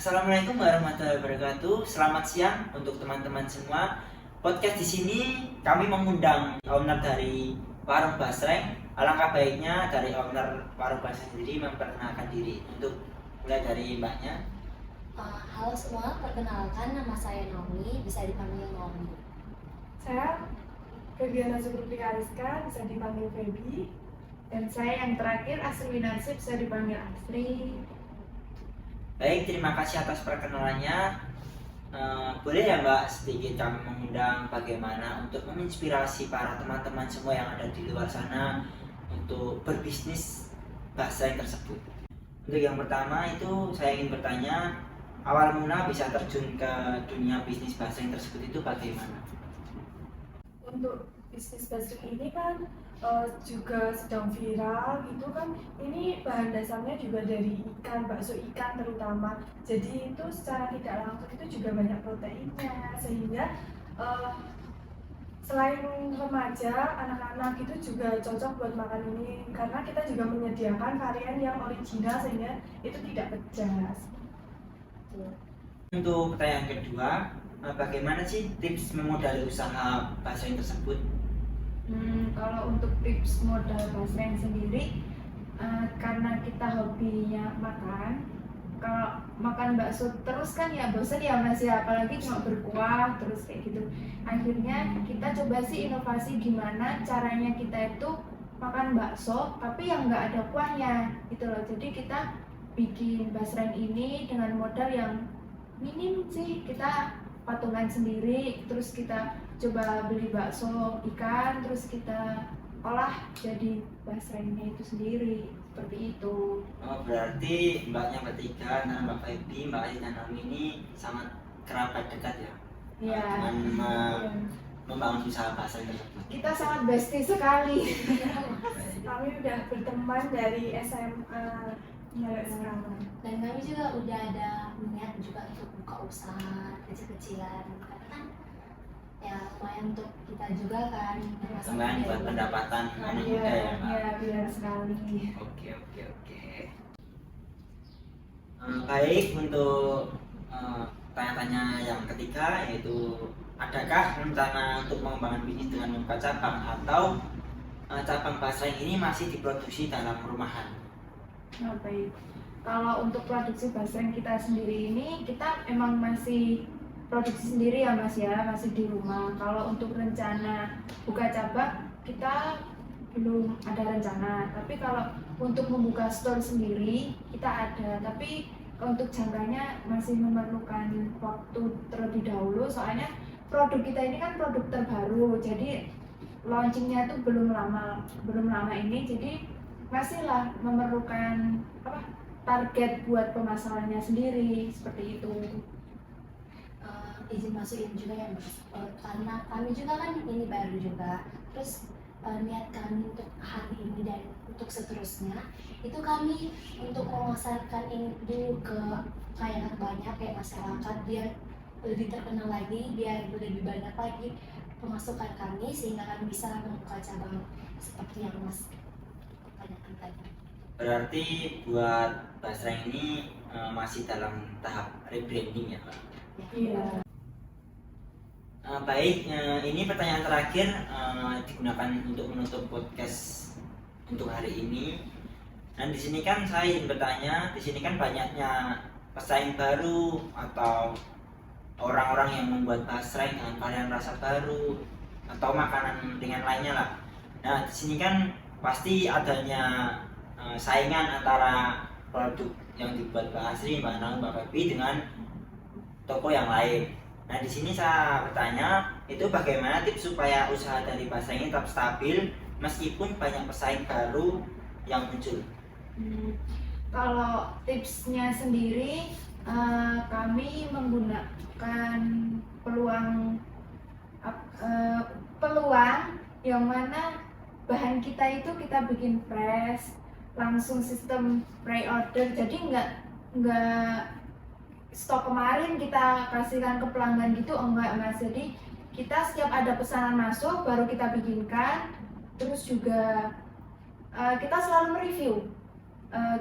Assalamualaikum warahmatullahi wabarakatuh. Selamat siang untuk teman-teman semua. Podcast di sini kami mengundang owner dari Warung Basreng. Alangkah baiknya dari owner Warung Basreng sendiri memperkenalkan diri. Untuk mulai dari mbaknya. Halo semua, perkenalkan nama saya Naomi, bisa dipanggil Naomi. Saya Febiana Zuhruti Kariska, bisa dipanggil Febi. Dan saya yang terakhir Asri Winarsih, bisa dipanggil Asri. Baik, terima kasih atas perkenalannya. Boleh ya Mbak sedikit kami mengundang bagaimana untuk menginspirasi para teman-teman semua yang ada di luar sana untuk berbisnis basreng tersebut. Untuk yang pertama itu saya ingin bertanya, awal mula bisa terjun ke dunia bisnis basreng tersebut itu bagaimana? Untuk bisnis basreng ini kan juga sedang viral gitu kan. Ini bahan dasarnya juga dari ikan, bakso ikan terutama. Jadi itu secara tidak langsung itu juga banyak proteinnya, sehingga selain remaja, anak-anak itu juga cocok buat makan ini, karena kita juga menyediakan varian yang original sehingga itu tidak pedas. Untuk pertanyaan kedua, bagaimana sih tips memodali usaha basreng tersebut? Kalau untuk tips modal basreng sendiri, karena kita hobinya makan, kalau makan bakso terus kan ya bosan ya Mas ya, apalagi cuma berkuah terus kayak gitu. Akhirnya kita coba sih inovasi gimana caranya kita itu makan bakso tapi yang nggak ada kuahnya gitu loh. Jadi kita bikin basreng ini dengan modal yang minim sih, kita patungan sendiri, terus kita coba beli bakso ikan, terus kita olah jadi basrengnya itu sendiri, seperti itu. Berarti mbaknya bertiga, Mbak Febi, Mbak Ayi dan Naomi ini sangat kerabat dekat ya? Iya. Dengan membangun usaha basreng tersebut. Kita sangat bestie sekali. Kami udah berteman dari SMA sampai sekarang. Dan kami juga udah ada niat juga untuk buka usaha kecil-kecilan, karena kan ya lumayan untuk kita juga kan. Tambahan buat pendapatan anak muda ya Mbak? Iya, benar sekali. Oke. Baik, untuk tanya-tanya yang ketiga, yaitu adakah rencana untuk mengembangkan bisnis dengan membuka cabang atau cabang basreng ini masih diproduksi dalam rumahan? Nah, baik. Kalau untuk produksi basreng kita sendiri ini, kita emang masih produksi sendiri ya Mas ya, masih di rumah. Kalau untuk rencana buka cabang, kita belum ada rencana. Tapi kalau untuk membuka store sendiri, kita ada. Tapi untuk jangkanya masih memerlukan waktu terlebih dahulu, soalnya produk kita ini kan produk terbaru. Jadi launchingnya itu belum lama ini, jadi masihlah memerlukan target buat pemasarannya sendiri, seperti itu. Izin masukin juga ya Mas, karena kami juga kan ini baru juga, terus niat kami untuk hari ini dan untuk seterusnya itu kami untuk memasarkan ini dulu ke kayak banyak kayak masyarakat, biar lebih terkenal lagi, biar lebih banyak lagi pemasukan kami, sehingga kami bisa membuka cabang seperti yang Mas tanyakan tadi. Berarti buat basreng ini masih dalam tahap rebranding ya Pak? Iya. Baik, ini pertanyaan terakhir digunakan untuk menutup podcast untuk hari ini. Dan di sini kan saya ingin bertanya, di sini kan banyaknya pesaing baru atau orang-orang yang membuat basreng dengan varian rasa baru atau makanan dengan lainnya lah. Nah, di sini kan pasti adanya saingan antara produk yang dibuat Mbak Asri, Mbak Naomi, Mbak Febi dengan toko yang lain. Nah, di sini saya bertanya, itu bagaimana tips supaya usaha dari basreng ini tetap stabil meskipun banyak pesaing baru yang muncul? Kalau tipsnya sendiri, kami menggunakan peluang yang mana bahan kita itu kita bikin fresh, langsung sistem pre-order, jadi nggak stok kemarin kita kasihkan ke pelanggan gitu, enggak Mas. Jadi kita setiap ada pesanan masuk baru kita bikinkan, terus juga kita selalu mereview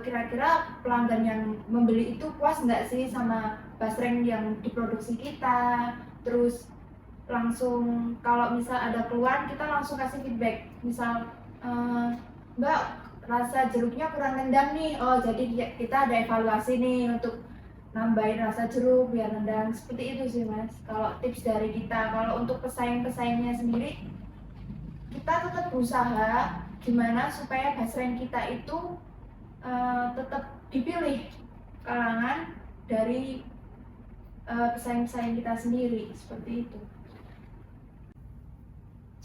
kira-kira pelanggan yang membeli itu puas nggak sih sama basreng yang diproduksi kita. Terus langsung kalau misal ada keluhan kita langsung kasih feedback, misal Mbak rasa jeruknya kurang nendang nih, oh jadi kita ada evaluasi nih untuk nambahin rasa jeruk biar nendang, seperti itu sih Mas kalau tips dari kita. Kalau untuk pesaing-pesaingnya sendiri, kita tetap berusaha gimana supaya basreng kita itu tetap dipilih kalangan dari pesaing-pesaing kita sendiri, seperti itu.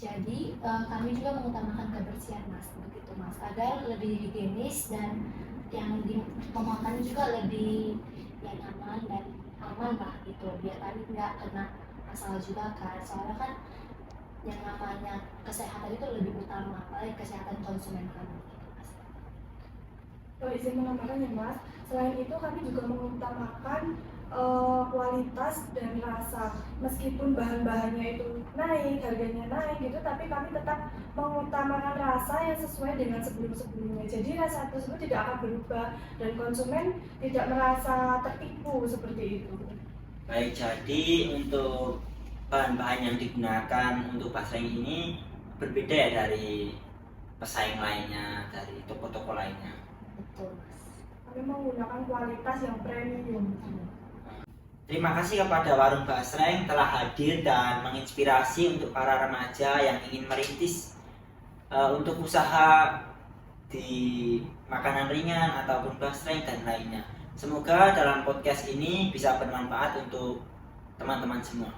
Jadi kami juga mengutamakan kebersihan Mas, begitu Mas, agar lebih higienis dan yang dimakan juga lebih ya nyaman dan aman lah gitu, biar kami nggak kena masalah juga kan, soalnya kan yang namanya kesehatan itu lebih utama, apalagi kesehatan konsumen kami gitu Mas. Izin menambahkan ya Mas, selain itu kami juga mengutamakan kualitas dan rasa. Meskipun bahan-bahannya itu naik, harganya naik gitu, tapi kami tetap mengutamakan rasa yang sesuai dengan sebelum-sebelumnya. Jadi rasa tersebut tidak akan berubah dan konsumen tidak merasa tertipu seperti itu. Baik, jadi untuk bahan-bahan yang digunakan untuk basreng ini berbeda ya dari pesaing lainnya, dari toko-toko lainnya. Betul Mas. Kami menggunakan kualitas yang premium. Terima kasih kepada Warung Basreng telah hadir dan menginspirasi untuk para remaja yang ingin merintis untuk usaha di makanan ringan ataupun basreng dan lainnya. Semoga dalam podcast ini bisa bermanfaat untuk teman-teman semua.